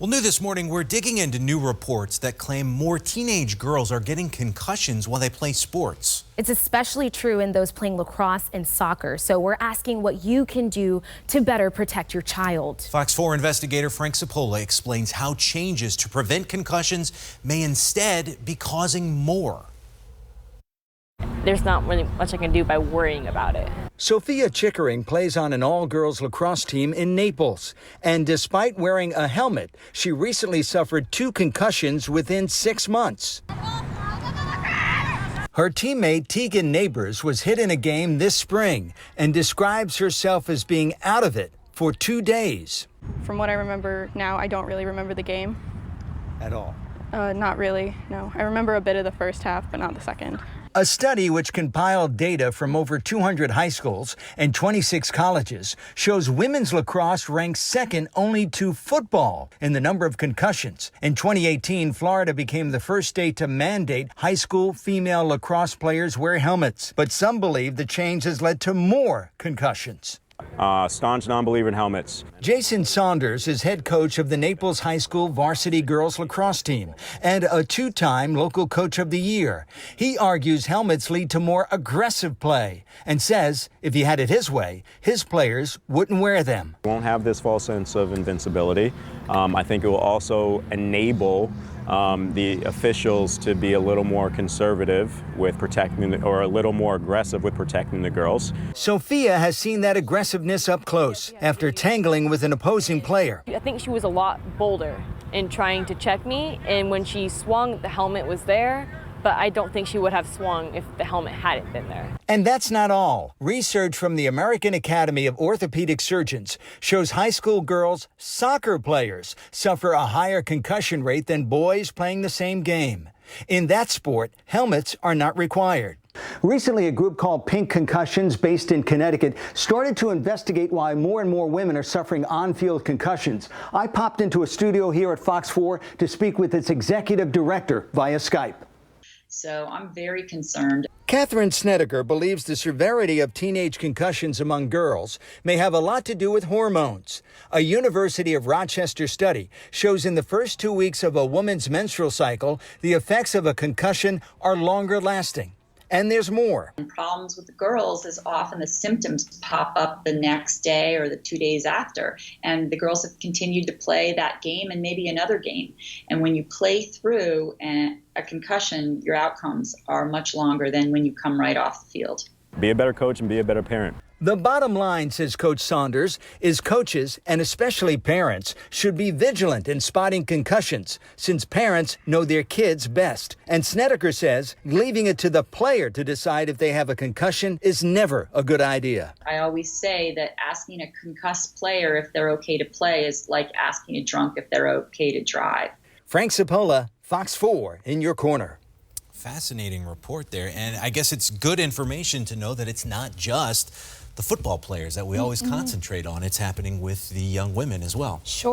Well, new this morning, we're digging into new reports that claim more teenage girls are getting concussions while they play sports. It's especially true in those playing lacrosse and soccer. So we're asking what you can do to better protect your child. Fox 4 investigator Frank Cipolla explains how changes to prevent concussions may instead be causing more. There's not really much I can do by worrying about it. Sophia Chickering plays on an all-girls lacrosse team in Naples. And despite wearing a helmet, she recently suffered 2 concussions within 6 months. Her teammate Tegan Neighbors was hit in a game this spring and describes herself as being out of it for 2 days. From what I remember now, I don't really remember the game. At all? Not really, no. I remember a bit of the first half, but not the second. A study which compiled data from over 200 high schools and 26 colleges shows women's lacrosse ranks second only to football in the number of concussions. In 2018, Florida became the first state to mandate high school female lacrosse players wear helmets. But some believe the change has led to more concussions. Staunch non-believer in helmets. Jason Saunders is head coach of the Naples High School varsity girls lacrosse team and a 2-time local coach of the year. He argues helmets lead to more aggressive play and says if he had it his way, his players wouldn't wear them. Won't have this false sense of invincibility. I think it will also enable the officials to be a little more conservative with protecting, or a little more aggressive with protecting the girls. Sophia has seen that aggressiveness up close after tangling with an opposing player. I think she was a lot bolder in trying to check me, and when she swung, the helmet was there, but I don't think she would have swung if the helmet hadn't been there. And that's not all. Research from the American Academy of Orthopedic Surgeons shows high school girls, soccer players, suffer a higher concussion rate than boys playing the same game. In that sport, helmets are not required. Recently, a group called Pink Concussions, based in Connecticut, started to investigate why more and more women are suffering on-field concussions. I popped into a studio here at Fox 4 to speak with its executive director via Skype. So I'm very concerned. Catherine Snedeker believes the severity of teenage concussions among girls may have a lot to do with hormones. A University of Rochester study shows in the first 2 weeks of a woman's menstrual cycle, the effects of a concussion are longer lasting. And there's more. Problems with the girls is often the symptoms pop up the next day or the 2 days after. And the girls have continued to play that game and maybe another game. And when you play through a concussion, your outcomes are much longer than when you come right off the field. Be a better coach and be a better parent. The bottom line, says Coach Saunders, is coaches, and especially parents, should be vigilant in spotting concussions, since parents know their kids best. And Snedeker says leaving it to the player to decide if they have a concussion is never a good idea. I always say that asking a concussed player if they're okay to play is like asking a drunk if they're okay to drive. Frank Cipolla, Fox 4, in your corner. Fascinating report there. And I guess it's good information to know that it's not just the football players that we always concentrate on. It's happening with the young women as well. Sure.